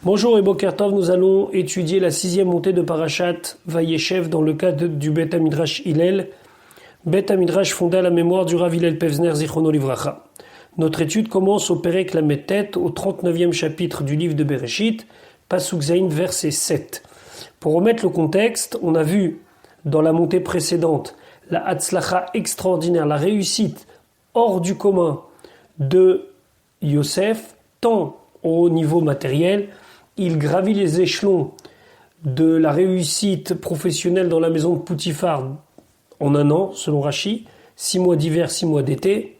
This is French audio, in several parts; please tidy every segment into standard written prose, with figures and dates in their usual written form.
Bonjour et Boker Tov, nous allons étudier la 6e montée de Parashat Vayeshev dans le cadre du Bet HaMidrash Hillel. Bet HaMidrash fondé à la mémoire du Rav Hillel Pevzner Zichrono Livracha. Notre étude commence au Perek Lamed-Tet, au 39e chapitre du livre de Bereshit, Pasuk Zayin, verset 7. Pour remettre le contexte, on a vu dans la montée précédente la Hatzlacha extraordinaire, la réussite hors du commun de Yosef, tant au niveau matériel. Il gravit les échelons de la réussite professionnelle dans la maison de Poutifar en un an, selon Rashi, 6 mois d'hiver, 6 mois d'été.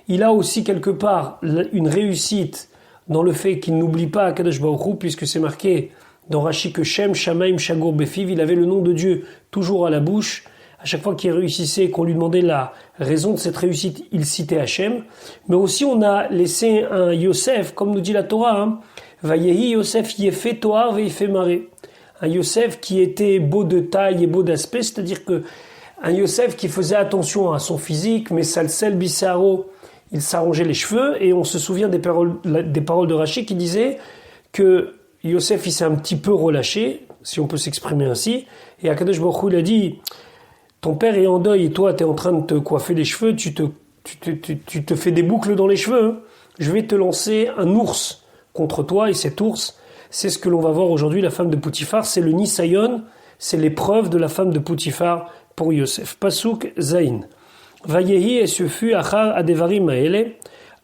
Il a aussi quelque part une réussite dans le fait qu'il n'oublie pas Akadosh Baruch Hu, puisque c'est marqué dans Rashi que Shem, Shamaim, Shagur, Befiv, il avait le nom de Dieu toujours à la bouche. À chaque fois qu'il réussissait et qu'on lui demandait la raison de cette réussite, il citait Hachem. Mais aussi on a laissé un Yosef, comme nous dit la Torah, Vayehi Yosef Yefé Toar Veifé Maré. Un Yosef qui était beau de taille et beau d'aspect, c'est-à-dire que un Yosef qui faisait attention à son physique, mais Salsel Bissaro, il s'arrangeait les cheveux, et on se souvient des paroles de Rashi qui disaient que Yosef il s'est un petit peu relâché, si on peut s'exprimer ainsi, et Akadosh Baruch Hu il a dit, ton père est en deuil et toi tu es en train de te coiffer les cheveux, tu te fais des boucles dans les cheveux, je vais te lancer un ours contre toi, et cet ours, c'est ce que l'on va voir aujourd'hui, la femme de Poutifar, c'est le Nisayon, c'est l'épreuve de la femme de Poutifar pour Yosef. Pasuk Zayin. Vayehi, et ce fut Achar Adevarim Maele,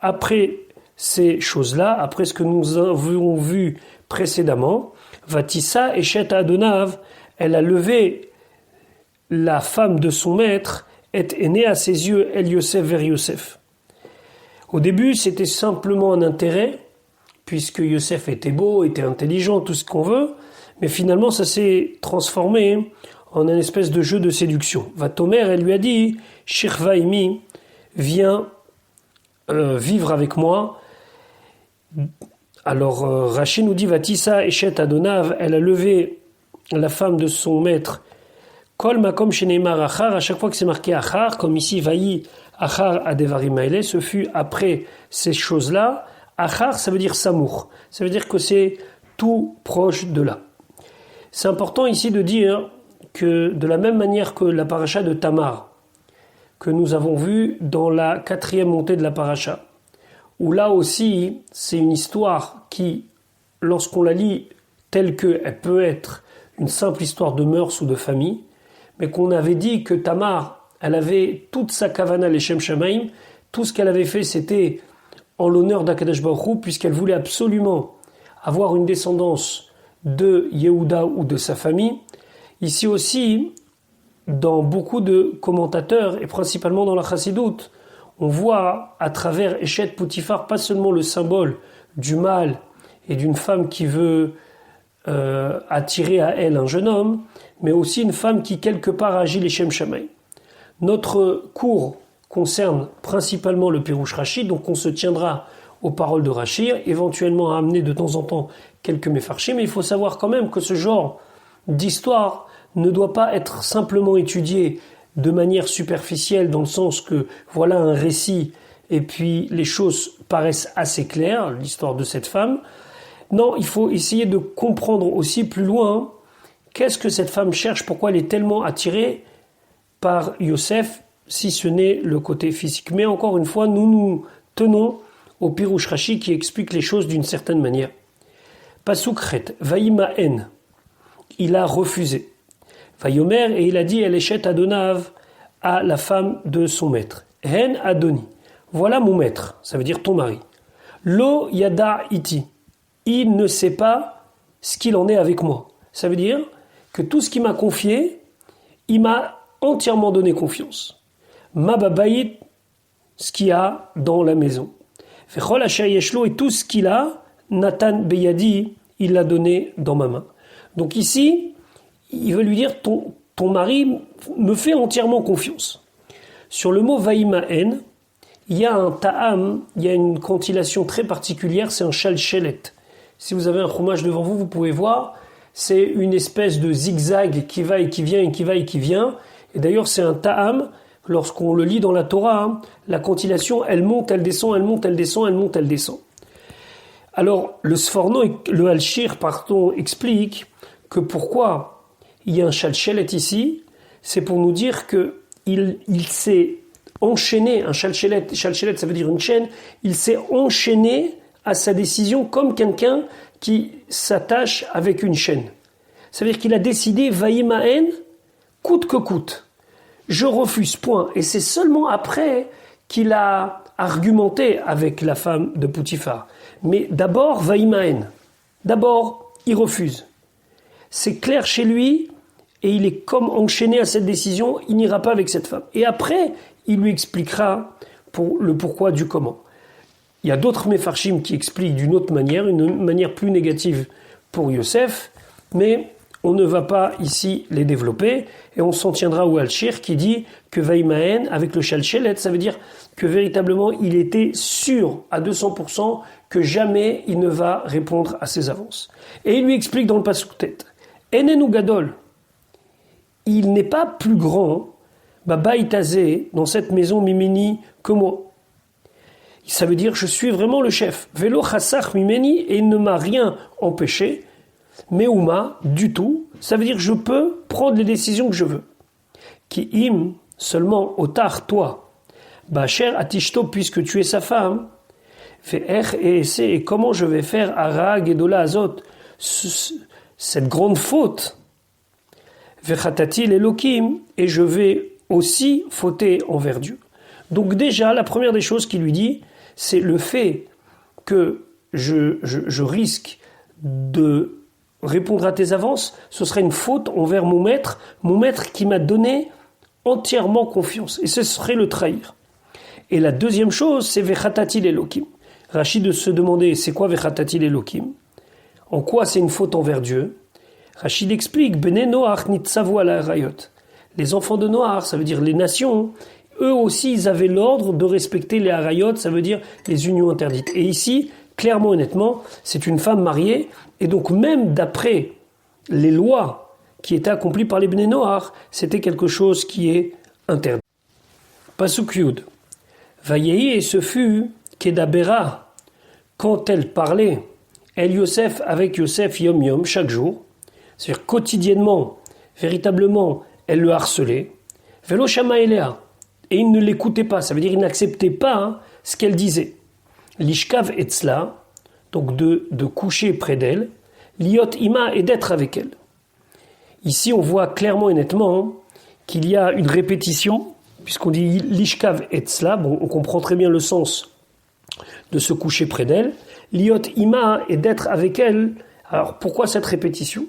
après ces choses-là, après ce que nous avons vu précédemment, Vatissa Eshet Adonav, elle a levé la femme de son maître, est née à ses yeux, El Yosef vers Yosef. Au début, c'était simplement un intérêt, puisque Yosef était beau, était intelligent, tout ce qu'on veut, mais finalement ça s'est transformé en un espèce de jeu de séduction. Vatomer, elle lui a dit, Shirvaimi, viens vivre avec moi. Alors Rashi nous dit, Vatissa Eshet Adonav, elle a levé la femme de son maître, Kol Makom Sheneimar Achar, à chaque fois que c'est marqué Achar, comme ici, Vayi Achar Adevarim Maele, ce fut après ces choses-là. Achar, ça veut dire Samour. Ça veut dire que c'est tout proche de là. C'est important ici de dire que de la même manière que la paracha de Tamar, que nous avons vu dans la 4e montée de la paracha, où là aussi, c'est une histoire qui, lorsqu'on la lit telle qu'elle peut être une simple histoire de mœurs ou de famille, mais qu'on avait dit que Tamar, elle avait toute sa kavana, les Shem Shamaim, tout ce qu'elle avait fait, c'était en l'honneur d'Akadosh Baruch Hu, puisqu'elle voulait absolument avoir une descendance de Yehuda ou de sa famille. Ici aussi, dans beaucoup de commentateurs, et principalement dans la Chassidoute, on voit à travers Eshet Poutifar pas seulement le symbole du mâle et d'une femme qui veut attirer à elle un jeune homme, mais aussi une femme qui quelque part agit les Shem Shamaim. Notre cours concerne principalement le Pirouche Rashi, donc on se tiendra aux paroles de Rashi, éventuellement à amener de temps en temps quelques méfarchim, mais il faut savoir quand même que ce genre d'histoire ne doit pas être simplement étudié de manière superficielle, dans le sens que voilà un récit et puis les choses paraissent assez claires, l'histoire de cette femme. Non, il faut essayer de comprendre aussi plus loin qu'est-ce que cette femme cherche, pourquoi elle est tellement attirée par Yosef, si ce n'est le côté physique. Mais encore une fois, nous nous tenons au Pirouche Rashi qui explique les choses d'une certaine manière. Pasuk Chet, Vaïmaen, il a refusé. Vayomer, et il a dit, El Eshet Adonav, à la femme de son maître. Hen Adoni, voilà mon maître, ça veut dire ton mari. Lo Yada Iti, il ne sait pas ce qu'il en est avec moi. Ça veut dire que tout ce qu'il m'a confié, il m'a entièrement donné confiance. Ma babaït, ce qu'il y a dans la maison. Fechol Asher Yeshlo, et tout ce qu'il a, Nathan Beyadi, il l'a donné dans ma main. Donc ici, il veut lui dire, ton mari me fait entièrement confiance. Sur le mot Vaïmaen, il y a un ta'am, il y a une cantillation très particulière, c'est un shalchelet. Si vous avez un fromage devant vous, vous pouvez voir, c'est une espèce de zigzag qui va et qui vient et qui va et qui vient. Et d'ailleurs, c'est un ta'am, lorsqu'on le lit dans la Torah, la cantillation, elle monte, elle descend, elle monte, elle descend, elle monte, elle descend. Alors, le Sforno, le Alshir, pardon, explique que pourquoi il y a un Shalchelet ici, c'est pour nous dire que il s'est enchaîné, un Shalchelet, ça veut dire une chaîne, il s'est enchaîné à sa décision comme quelqu'un qui s'attache avec une chaîne. Ça veut dire qu'il a décidé, Vaïmaen, coûte que coûte. Je refuse, point. Et c'est seulement après qu'il a argumenté avec la femme de Poutifar. Mais d'abord, Vaïmaen. D'abord, il refuse. C'est clair chez lui, et il est comme enchaîné à cette décision, il n'ira pas avec cette femme. Et après, il lui expliquera le pourquoi du comment. Il y a d'autres Mefarshim qui expliquent d'une autre manière, une manière plus négative pour Yosef, mais on ne va pas ici les développer, et on s'en tiendra au Alshir qui dit que Vaïmaen, avec le Shalchelet, ça veut dire que véritablement il était sûr à 200% que jamais il ne va répondre à ses avances. Et il lui explique dans le Pasuk Tête, Enenu Gadol, il n'est pas plus grand, Baïtazé, dans cette maison Mimini, que moi. Ça veut dire je suis vraiment le chef. Velo chassach mimeni, et il ne m'a rien empêché. Meuma, du tout. Ça veut dire je peux prendre les décisions que je veux. Ki im, seulement otar, toi. Bacher atishto, puisque tu es sa femme. Fait et essaie, et comment je vais faire Arag et Dola Azot, cette grande faute. Vechatati l'Elokim, et je vais aussi fauter envers Dieu. Donc déjà, la première des choses qu'il lui dit, c'est le fait que je risque de répondre à tes avances, ce serait une faute envers mon maître qui m'a donné entièrement confiance, et ce serait le trahir. Et la deuxième chose, c'est Vechatati l'Elokim. Rachid de se demander, c'est quoi Vechatati l'Elokim? En quoi c'est une faute envers Dieu? Rachid explique, Bene Noach nitzavu ala harayot. Les enfants de Noach, ça veut dire les nations, eux aussi, ils avaient l'ordre de respecter les harayot, ça veut dire les unions interdites. Et ici, clairement, honnêtement, c'est une femme mariée, et donc même d'après les lois qui étaient accomplies par les Bnei Noach, c'était quelque chose qui est interdit. Pasuk Yud. Vayehi, et ce fut Kedabera, quand elle parlait, El Yosef avec Yosef Yom Yom, chaque jour, c'est-à-dire quotidiennement, véritablement, elle le harcelait. Velo Shama Elea. Et il ne l'écoutait pas, ça veut dire qu'il n'acceptait pas ce qu'elle disait. Lishkav etzla, donc de coucher près d'elle, liot ima, et d'être avec elle. Ici, on voit clairement et nettement qu'il y a une répétition, puisqu'on dit lishkav etzla, bon, on comprend très bien le sens de se coucher près d'elle, liot ima, et d'être avec elle. Alors, pourquoi cette répétition?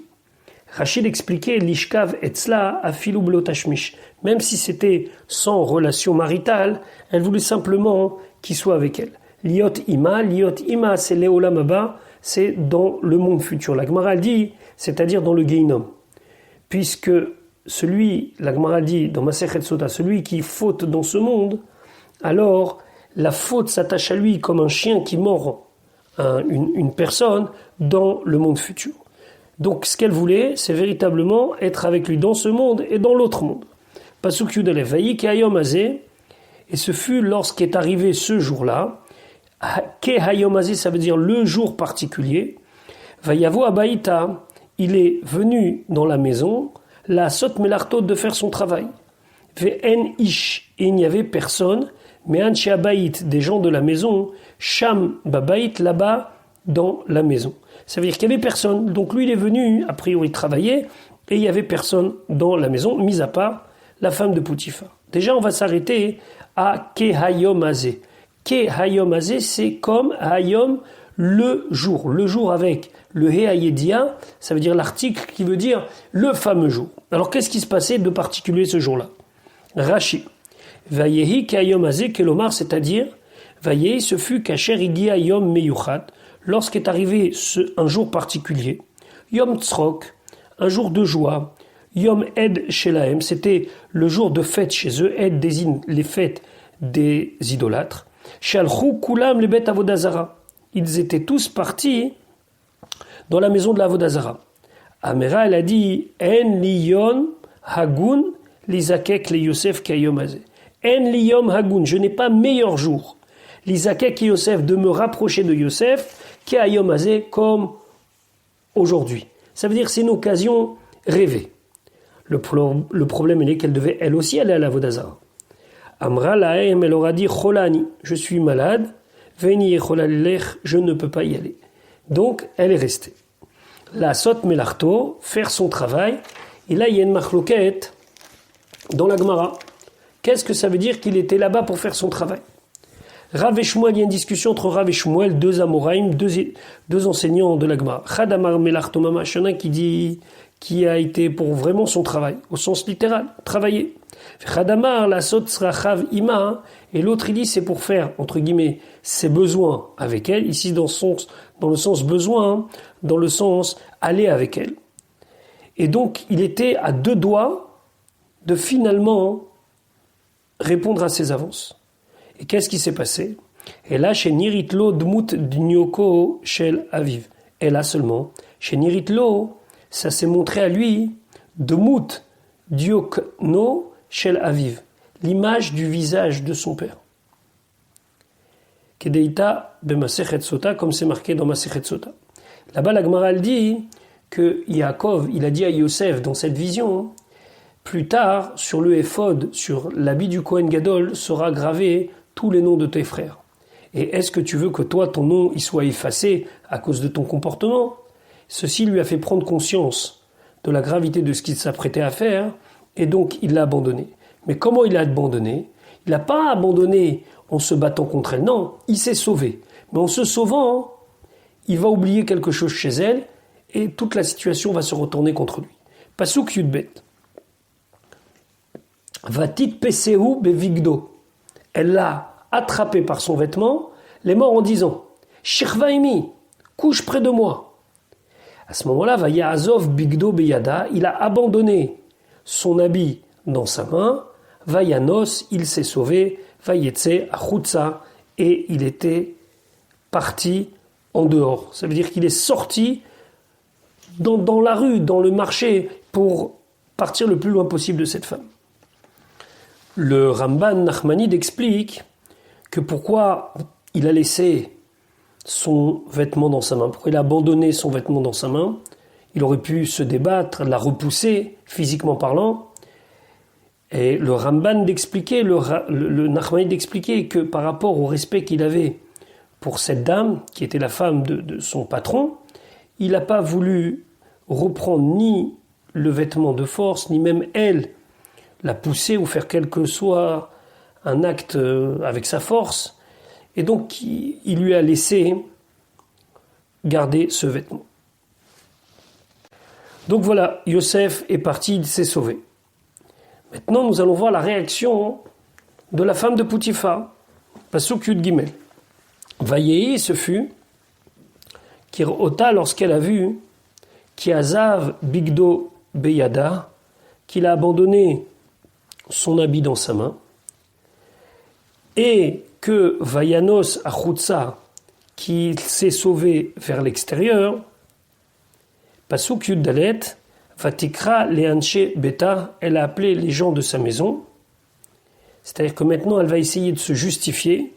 Rachid expliquait l'ishkav etzla afilu blo tashmish. Même si c'était sans relation maritale, elle voulait simplement qu'il soit avec elle. Liot ima, c'est l'éolam haba, c'est dans le monde futur. La Gemara dit, c'est-à-dire dans le Geinom. Puisque la Gemara dit dans Masechet Sota, celui qui faute dans ce monde, alors la faute s'attache à lui comme un chien qui mord une personne dans le monde futur. Donc ce qu'elle voulait, c'est véritablement être avec lui dans ce monde et dans l'autre monde. Pasuk Yudalev, Vayi ke hayom hazeh, et ce fut lorsqu'est arrivé ce jour-là, ke hayom hazeh, ça veut dire le jour particulier, Vayavo abaïta, il est venu dans la maison, la sot melartot, de faire son travail. Ve'en ish, et il n'y avait personne, mais anche abaït, des gens de la maison, sham babaït, là-bas, dans la maison. Ça veut dire qu'il n'y avait personne. Donc lui, il est venu, a priori, travailler, et il n'y avait personne dans la maison, mis à part la femme de Poutifar. Déjà, on va s'arrêter à Ke Hayom Hazeh. Ke Hayom Hazeh, c'est comme Hayom, le jour avec le He Hayedia, ça veut dire l'article qui veut dire le fameux jour. Alors, qu'est-ce qui se passait de particulier ce jour-là? Rashi. Vayehi Ke Hayom Hazeh, Kelomar, c'est-à-dire, Vayehi, ce fut Kacher Igia Yom Meyuchat, lorsqu'est arrivé un jour particulier, Yom Tzrok, un jour de joie, Yom Ed Shelahem, c'était le jour de fête chez eux, Ed désigne les fêtes des idolâtres, Shalchou Kulam le Bet Avodazara, ils étaient tous partis dans la maison de la Avodazara. Amera, elle a dit, En Liyon Hagun Lizakek le Yosef Kayom Hazeh. En Liyom Hagun, je n'ai pas meilleur jour. L'Isakek et Yosef, de me rapprocher de Yosef, Ki hayom hazeh, comme aujourd'hui. Ça veut dire que c'est une occasion rêvée. Le problème est qu'elle devait elle aussi aller à la Vodazara. Amra lahem, elle aura dit Cholani, je suis malade, Veni cholalech, je ne peux pas y aller. Donc elle est restée. La sot melarto, faire son travail, et là il y a une machloket dans la Gemara. Qu'est-ce que ça veut dire qu'il était là-bas pour faire son travail? Rav et Shmuel, il y a une discussion entre Rav et Shmuel, deux Amoraïm, deux enseignants de la Gemara. Chadamar melarto mamash, qui a été pour vraiment son travail, au sens littéral, travailler. Chadamar, la sot sera chav ima, et l'autre il dit c'est pour faire, entre guillemets, ses besoins avec elle, ici dans le sens besoin, dans le sens aller avec elle. Et donc il était à deux doigts de finalement répondre à ses avances. Et qu'est-ce qui s'est passé? Et là, chez Niritlo Dmut Dnyoko Shel Aviv. Et là seulement, chez Niritlo, ça s'est montré à lui, Dmut Diokno Shel Aviv, l'image du visage de son père. Kedeita Bemasechet Sota, comme c'est marqué dans Masechet Sota. Là-bas, la Gemara dit que Yaakov, il a dit à Yosef dans cette vision, plus tard, sur le éphod, sur l'habit du Kohen Gadol, sera gravé tous les noms de tes frères. Et est-ce que tu veux que toi, ton nom, il soit effacé à cause de ton comportement? Ceci lui a fait prendre conscience de la gravité de ce qu'il s'apprêtait à faire, et donc il l'a abandonné. Mais comment il l'a abandonné? Il n'a pas abandonné en se battant contre elle, non, il s'est sauvé. Mais en se sauvant, il va oublier quelque chose chez elle, et toute la situation va se retourner contre lui. Pasuk Yudbet. Vatit Peseu Bevigdo. Elle l'a attrapé par son vêtement, les morts en disant Shirvaimi, couche près de moi. À ce moment-là, Vaya Azov Bigdo Beyada, il a abandonné son habit dans sa main, Vayanos, il s'est sauvé, Vayetse Achutsa, et il était parti en dehors. Ça veut dire qu'il est sorti dans la rue, dans le marché, pour partir le plus loin possible de cette femme. Le Ramban Nachmanide explique que pourquoi il a laissé son vêtement dans sa main, pourquoi il a abandonné son vêtement dans sa main. Il aurait pu se débattre, la repousser, physiquement parlant. Et le Ramban d'expliquer, le Nachmanide d'expliquer que par rapport au respect qu'il avait pour cette dame, qui était la femme de son patron, il n'a pas voulu reprendre ni le vêtement de force, ni même elle, la pousser ou faire quel que soit un acte avec sa force. Et donc, il lui a laissé garder ce vêtement. Donc voilà, Yosef est parti, il s'est sauvé. Maintenant, nous allons voir la réaction de la femme de Poutifar. Pasuk Yud Gimel. Vayehi, ce fut, Kirota, lorsqu'elle a vu, Kiazav Bigdo Beyada, qu'il a abandonné son habit dans sa main, et que Vayanos Achutsa, qu'il s'est sauvé vers l'extérieur, Pasuk Yud Dalet, Vatikra Leanche Beta, elle a appelé les gens de sa maison, c'est-à-dire que maintenant elle va essayer de se justifier.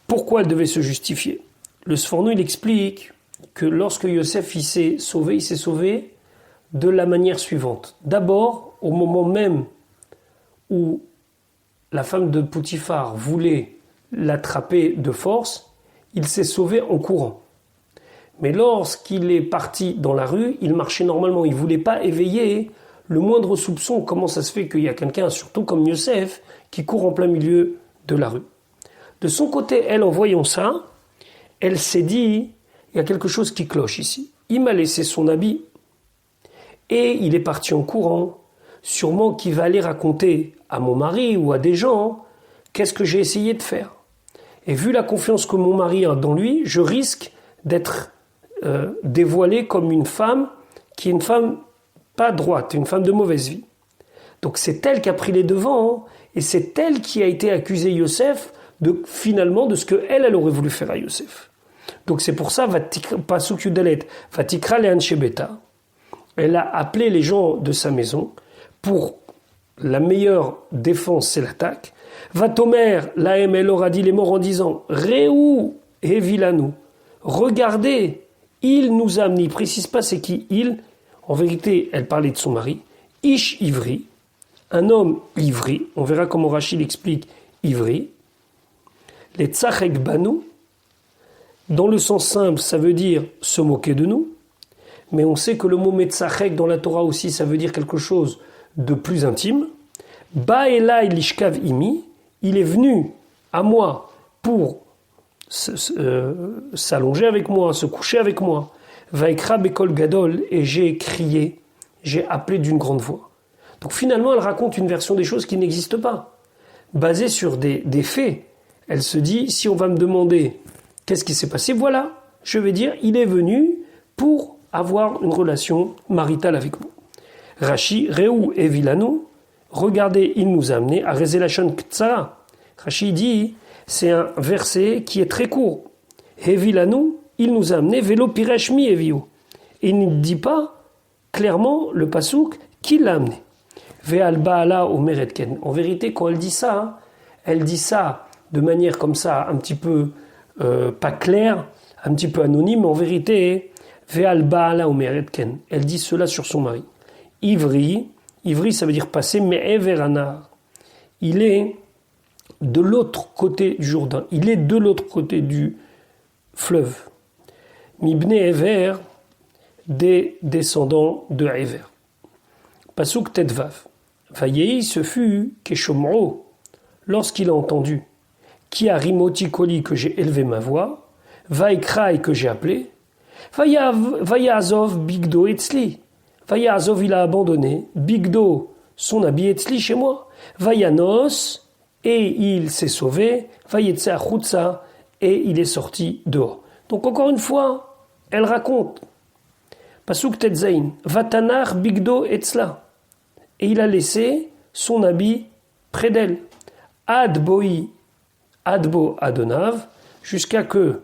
Pourquoi elle devait se justifier? Le Sforno, il explique que lorsque Yosef il s'est sauvé de la manière suivante. D'abord, au moment même où la femme de Poutifar voulait l'attraper de force, il s'est sauvé en courant. Mais lorsqu'il est parti dans la rue, il marchait normalement. Il ne voulait pas éveiller le moindre soupçon. Comment ça se fait qu'il y a quelqu'un, surtout comme Yosef, qui court en plein milieu de la rue? De son côté, elle, en voyant ça, elle s'est dit, il y a quelque chose qui cloche ici. Il m'a laissé son habit et il est parti en courant. Sûrement qu'il va aller raconter à mon mari ou à des gens qu'est-ce que j'ai essayé de faire. Et vu la confiance que mon mari a dans lui, je risque d'être dévoilé comme une femme qui est une femme pas droite, une femme de mauvaise vie. Donc c'est elle qui a pris les devants et c'est elle qui a été accusée Yosef finalement de ce qu'elle aurait voulu faire à Yosef. Donc c'est pour ça, Pasuk Yudalet, Vatikra Leanche Beta, elle a appelé les gens de sa maison pour la meilleure défense, c'est l'attaque. Vatomer, Lahem, elle aura dit les morts en disant Réou et Vilanu, regardez, il nous a amené. Il ne précise pas c'est qui il. En vérité, elle parlait de son mari. Ish ivri, un homme ivri. On verra comment Rachid explique ivri. Les tzachek banu, dans le sens simple, ça veut dire se moquer de nous. Mais on sait que le mot metzachek dans la Torah aussi, ça veut dire quelque chose de plus intime. Ba elai lishkav imi, il est venu à moi pour s'allonger avec moi, se coucher avec moi. Vaikra bekol gadol, et j'ai crié, j'ai appelé d'une grande voix. Donc finalement, elle raconte une version des choses qui n'existe pas, basée sur des faits. Elle se dit, si on va me demander qu'est-ce qui s'est passé, voilà, je vais dire, il est venu pour avoir une relation maritale avec moi. Rashi, Réou et Vilano, regardez, il nous a amené à Rezelachon Ktsara. Rashi dit, c'est un verset qui est très court. Et Vilano, il nous a amené Vélo Pireshmi et Viu. Et il ne dit pas clairement le pasouk qui l'a amené. Ve'al Baala Omeretken. En vérité, quand elle dit ça de manière comme ça, un petit peu pas claire, un petit peu anonyme. En vérité, Ve'al Baala Omeretken. Elle dit cela sur son mari. Ivri, ça veut dire passer, mais Everanar. Il est de l'autre côté du Jourdain. Il est de l'autre côté du fleuve. Mibne Ever, des descendants de Ever. Pasuk Tetvav. Vayei, ce fut Keshomro, lorsqu'il a entendu qui a rimoti koli, que j'ai élevé ma voix, Vaikrai, que j'ai appelé, Vayazov Bigdo Etzli. Vayazov, il a abandonné Bigdo, son habit Etzli chez moi. Vayanos, et il s'est sauvé. Vayetse Achutsa, et il est sorti dehors. Donc encore une fois, elle raconte. Pasuk Tetzain, Vatanar Bigdo Etzla. Et il a laissé son habit près d'elle. Adbo Adonav, jusqu'à que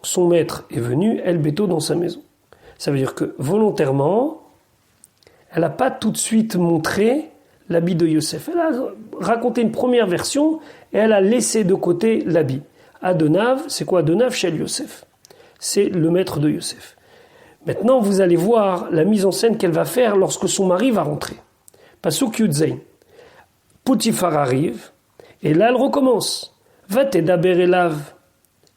son maître est venu, El Beto, dans sa maison. Ça veut dire que volontairement, elle n'a pas tout de suite montré l'habit de Yosef. Elle a raconté une première version et elle a laissé de côté l'habit. Adonav, c'est quoi Adonav? Shel Yosef. C'est le maître de Yosef. Maintenant, vous allez voir la mise en scène qu'elle va faire lorsque son mari va rentrer. Pasuk Yudzain. Poutifar arrive, et là elle recommence. Va t'edaber elav.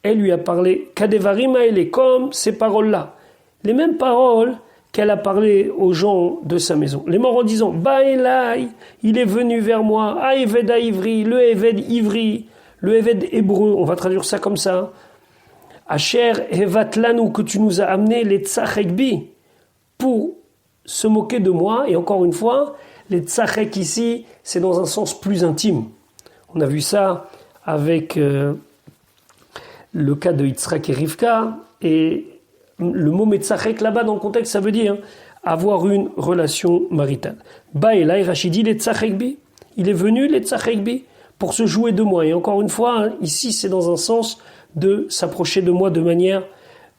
Elle lui a parlé, Kadevarim aele, comme ces paroles-là. Les mêmes paroles qu'elle a parlé aux gens de sa maison. Les morts en disant, Ba elai, il est venu vers moi, Aeved Ivri, le Eved Ivri, le Eved hébreu, on va traduire ça comme ça. Asher Evatlanu, que tu nous as amené les Tzachekbi, pour se moquer de moi, et encore une fois, les tzachek ici, c'est dans un sens plus intime. On a vu ça avec le cas de Yitzhak et Rivka, et le mot metzachek là-bas dans le contexte, ça veut dire avoir une relation maritale. Baelai Rachidi les tzachekbi, il est venu les tzachekbi pour se jouer de moi. Et encore une fois, ici c'est dans un sens de s'approcher de moi de manière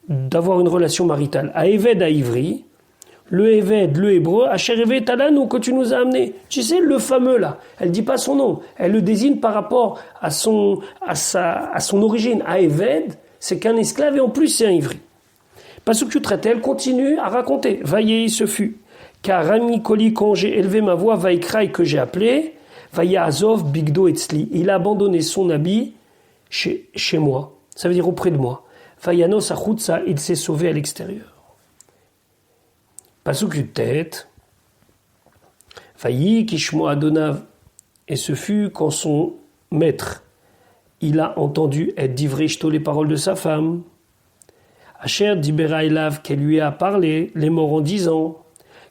d'avoir une relation maritale. À Eved à Ivri, le Eved, le hébreu, Asher Eved Talanu, que tu nous as amené. Tu sais, le fameux là, elle ne dit pas son nom, elle le désigne par rapport à son origine. À Eved, c'est qu'un esclave et en plus c'est un ivri. Parce que tu traitais, elle continue à raconter. Vaillez, ce fut. Car Rami Koli, quand j'ai élevé ma voix, Vaikrai, que j'ai appelé, Vaïa Azov, Bigdo Etzli. Il a abandonné son habit chez moi. Ça veut dire auprès de moi. Vayanos Achutsa, il s'est sauvé à l'extérieur. Pasuk tête. Vayi Kishmo Adonav. Et ce fut quand son maître, il a entendu être divrishto les paroles de sa femme. Asher Dibera Elav, qu'elle lui a parlé, les morts en disant,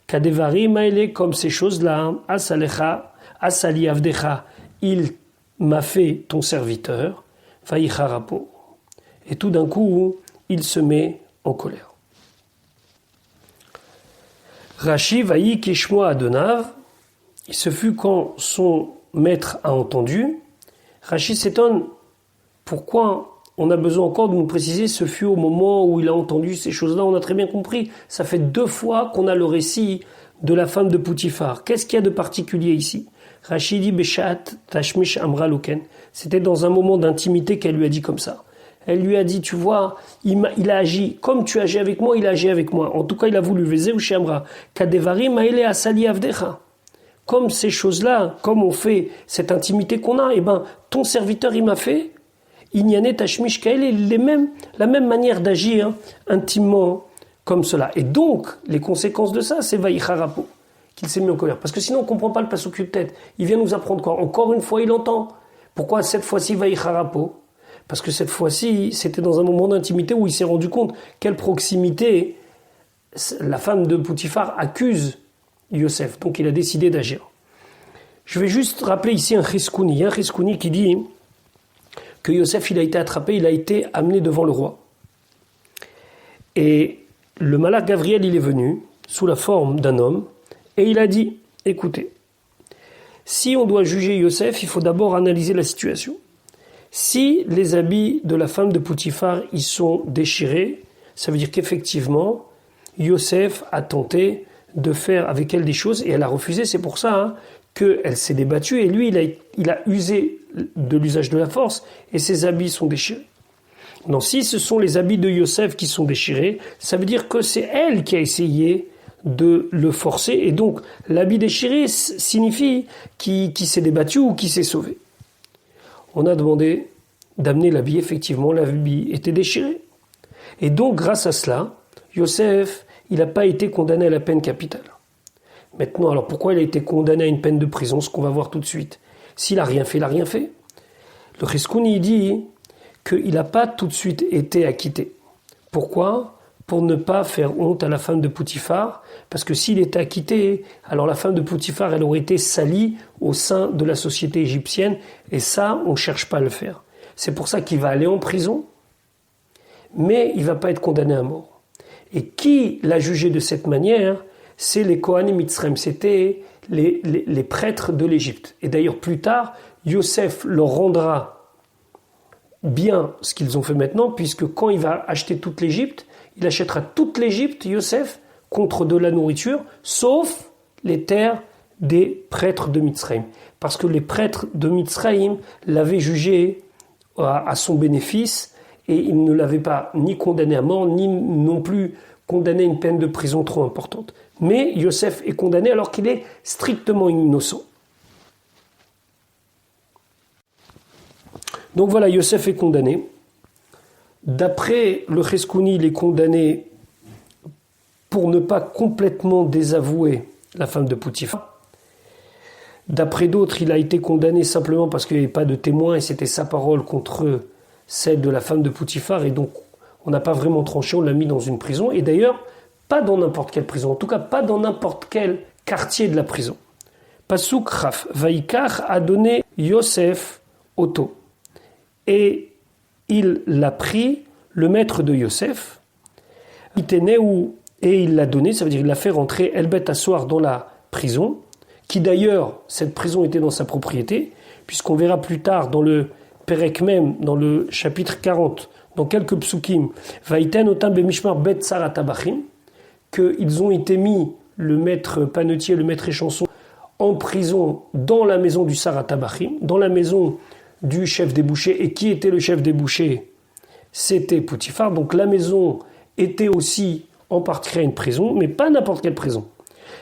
Kadevari Maele, comme ces choses-là, Asalecha, Asali Avdecha, il m'a fait ton serviteur, Vayicharapo. Et tout d'un coup, il se met en colère. Rashi Vayi Kishmo Adonav, et ce fut quand son maître a entendu. Rashi s'étonne, pourquoi on a besoin encore de nous préciser, ce fut au moment où il a entendu ces choses-là, on a très bien compris. Ça fait 2 fois qu'on a le récit de la femme de Poutifar. Qu'est-ce qu'il y a de particulier ici? Rashi dit Beshat Tashmish Amra Loken. C'était dans un moment d'intimité qu'elle lui a dit comme ça. Elle lui a dit, tu vois, il a agi comme tu agis avec moi, il a agi avec moi. En tout cas, il a voulu Vezeu Shamra, Kadevarim Aele Asali Avdecha. Comme ces choses-là, comme on fait cette intimité qu'on a, ton serviteur, il m'a fait, Inyane Tashmish Kaele, la même manière d'agir intimement comme cela. Et donc, les conséquences de ça, c'est Vaïcharapo, qu'il s'est mis en colère. Parce que sinon, on ne comprend pas le pasuk tête. Il vient nous apprendre quoi? Encore une fois, il entend. Pourquoi cette fois-ci Vaïcharapo? Parce que cette fois-ci, c'était dans un moment d'intimité où il s'est rendu compte quelle proximité la femme de Poutifar accuse Yosef. Donc il a décidé d'agir. Je vais juste rappeler ici un Chiskouni. Il y a un Chiskouni qui dit que Yosef, il a été attrapé, il a été amené devant le roi. Et le malak Gabriel, il est venu sous la forme d'un homme et il a dit, écoutez, si on doit juger Yosef, il faut d'abord analyser la situation. Si les habits de la femme de Poutifar y sont déchirés, ça veut dire qu'effectivement, Yosef a tenté de faire avec elle des choses et elle a refusé. C'est pour ça qu'elle s'est débattue et lui, il a usé de l'usage de la force et ses habits sont déchirés. Non, si ce sont les habits de Yosef qui sont déchirés, ça veut dire que c'est elle qui a essayé de le forcer et donc l'habit déchiré signifie qui s'est débattu ou qui s'est sauvé. On a demandé d'amener l'habit, effectivement l'habit était déchiré. Et donc grâce à cela, Yosef, il n'a pas été condamné à la peine capitale. Maintenant, alors pourquoi il a été condamné à une peine de prison? Ce qu'on va voir tout de suite. S'il n'a rien fait, il n'a rien fait. Le Chiskouni dit qu'il n'a pas tout de suite été acquitté. Pourquoi? Pour ne pas faire honte à la femme de Poutifar, parce que s'il était acquitté, alors la femme de Poutifar, elle aurait été salie au sein de la société égyptienne, et ça, on ne cherche pas à le faire. C'est pour ça qu'il va aller en prison, mais il ne va pas être condamné à mort. Et qui l'a jugé de cette manière? C'est les Kohanim Mitzrayim, c'était les prêtres de l'Égypte. Et d'ailleurs, plus tard, Yosef leur rendra bien ce qu'ils ont fait maintenant, puisque quand il va acheter toute l'Égypte, il achètera toute l'Égypte, Yosef, contre de la nourriture, sauf les terres des prêtres de Mitzrayim. Parce que les prêtres de Mitzrayim l'avaient jugé à son bénéfice, et ils ne l'avaient pas ni condamné à mort, ni non plus condamné à une peine de prison trop importante. Mais Yosef est condamné alors qu'il est strictement innocent. Donc voilà, Yosef est condamné. D'après le Chiskouni, il est condamné pour ne pas complètement désavouer la femme de Poutifar. D'après d'autres, il a été condamné simplement parce qu'il n'y avait pas de témoin et c'était sa parole contre celle de la femme de Poutifar. Et donc, on n'a pas vraiment tranché, on l'a mis dans une prison. Et d'ailleurs, pas dans n'importe quelle prison. En tout cas, pas dans n'importe quel quartier de la prison. Pasuk Raf. Vaikach a donné Yosef Otto. Et il l'a pris, le maître de Yosef, et il l'a donné, ça veut dire qu'il l'a fait rentrer Elbet Assoir dans la prison, qui d'ailleurs, cette prison était dans sa propriété, puisqu'on verra plus tard dans le Perek même, dans le chapitre 40, dans quelques psukim, Vaïten Otam Bemishmar Bet Saratabachim, qu'ils ont été mis, le maître panetier, le maître échanson, en prison dans la maison du Saratabachim, dans la maison du chef des bouchers. Et qui était le chef des bouchers? C'était Poutifar. Donc la maison était aussi en partie une prison, mais pas n'importe quelle prison.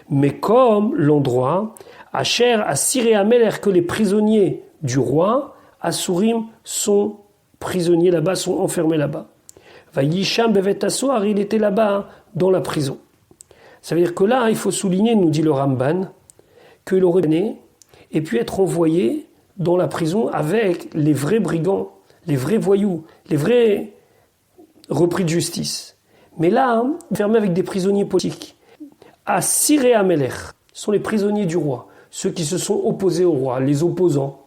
Mais comme l'endroit, Asher, Assiré Ameler, que les prisonniers du roi, Assourim, sont prisonniers là-bas, sont enfermés là-bas. Vayisham Bevet Assoar, il était là-bas, dans la prison. Ça veut dire que là, il faut souligner, nous dit le Ramban, qu'il aurait né et puis être envoyé dans la prison avec les vrais brigands, les vrais voyous, les vrais repris de justice. Mais là, fermé avec des prisonniers politiques. À Siré Ameler, sont les prisonniers du roi, ceux qui se sont opposés au roi, les opposants.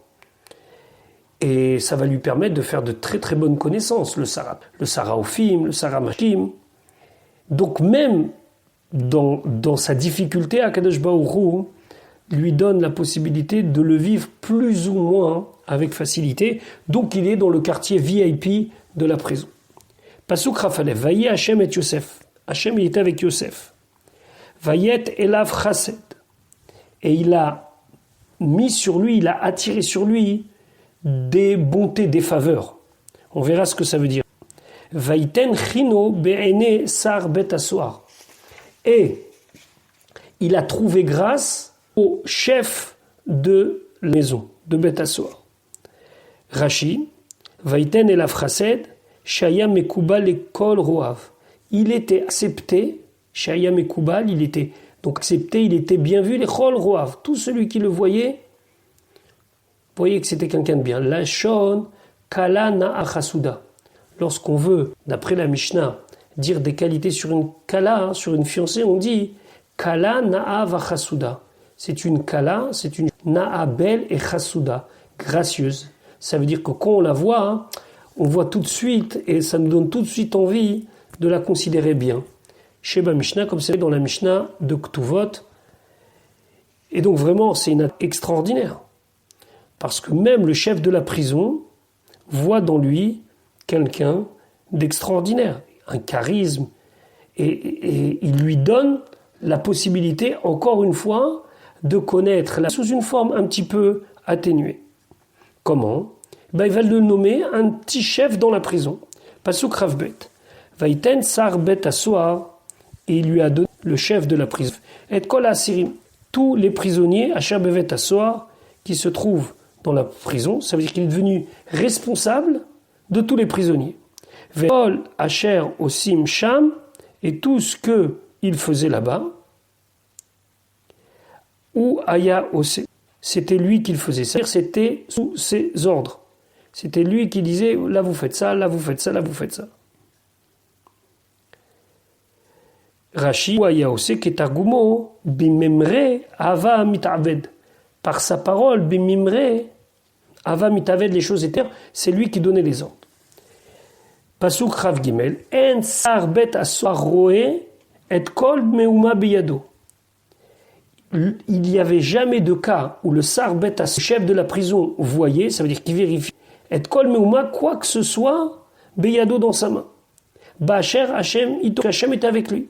Et ça va lui permettre de faire de très très bonnes connaissances, le Saraophim, le Saramachim. Donc même dans sa difficulté, Akadosh Baruch Hu lui donne la possibilité de le vivre plus ou moins avec facilité. Donc il est dans le quartier VIP de la prison. Pasuk Rafalev, Vaye Hachem et Yosef. Hachem, il était avec Yosef. Vayet Elav Chased. Et il a mis sur lui, il a attiré sur lui des bontés, des faveurs. On verra ce que ça veut dire. Vaïten chino be'ene sar bet assoar. Et il a trouvé grâce au chef de la maison, de Bet assoar. Rashi, Vaïten et la frased, Shaya Mekubal et Kol Roav. Il était accepté, Shaya Mekubal, il était donc accepté, il était bien vu, les Kol Roav. Tout celui qui le voyait, voyait que c'était quelqu'un de bien. Lashon Kala Na'achasuda. Lorsqu'on veut, d'après la Mishnah, dire des qualités sur une Kala, sur une fiancée, on dit Kala Na'avachasuda. C'est une Kala, c'est une Na'a belle et Chasuda, gracieuse. Ça veut dire que quand on la voit, on voit tout de suite, et ça nous donne tout de suite envie de la considérer bien. Sheba Mishnah, comme c'est dans la Mishnah de Ktuvot. Et donc vraiment, c'est une acte extraordinaire. Parce que même le chef de la prison voit dans lui quelqu'un d'extraordinaire, un charisme, et il lui donne la possibilité, encore une fois, de connaître sous une forme un petit peu atténuée. Comment ? Il va le nommer un petit chef dans la prison. Pasuk Ravbet. Vaïten sar bet assoar, et il lui a donné le chef de la prison. Et kol asirim, tous les prisonniers, asher bevet assoar, qui se trouvent dans la prison, ça veut dire qu'il est devenu responsable de tous les prisonniers. Ve'kol asher osim sham, et tout ce qu'il faisait là-bas, ou aya ose, c'était lui qui le faisait. C'est-à-dire c'était sous ses ordres. C'était lui qui disait, là vous faites ça, là vous faites ça, là vous faites ça. Rashi, ou aya ose, ketargumo, bimemre, ava mitaved. Par sa parole, bimimre, ava mitaved, les choses étaient, c'est lui qui donnait les ordres. Pasuk Rav Gimel, en sar bet assoar roe, et kol meuma biyado. Il n'y avait jamais de cas où le sarbet à chef de la prison voyait, ça veut dire qu'il vérifie, et kol meuma, quoi que ce soit, beyado dans sa main. Bacher Hachem, Hachem était avec lui.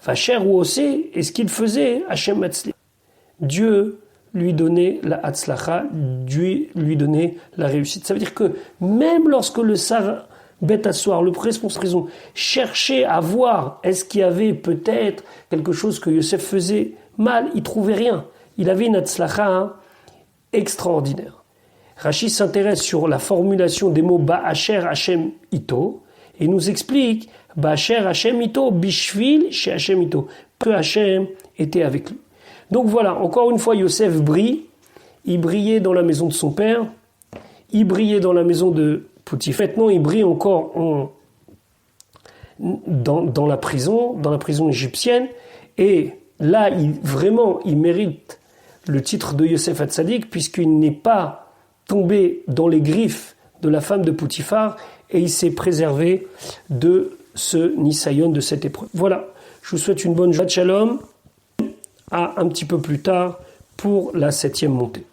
Vacher ou osé, et ce qu'il faisait, Hachem Matzli. Dieu lui donnait la Hatzlacha, Dieu lui donnait la réussite. Ça veut dire que même lorsque le sarbet assoar, le responsable de prison, cherchait à voir est-ce qu'il y avait peut-être quelque chose que Yosef faisait mal, il trouvait rien. Il avait une hatzlacha extraordinaire. Rashi s'intéresse sur la formulation des mots Ba'asher Hashem Ito et nous explique Ba'asher Hashem Ito Bishvil chez Hashem Ito, que Hashem était avec lui. Donc voilà, encore une fois, Yosef brille. Il brillait dans la maison de son père, il brillait dans la maison de Potiphar. Maintenant, il brille encore dans la prison égyptienne, et là, il mérite le titre de Yosef Hatzadik, puisqu'il n'est pas tombé dans les griffes de la femme de Potiphar, et il s'est préservé de ce Nisayon, de cette épreuve. Voilà, je vous souhaite une bonne journée. Shalom, à un petit peu plus tard pour la 7e montée.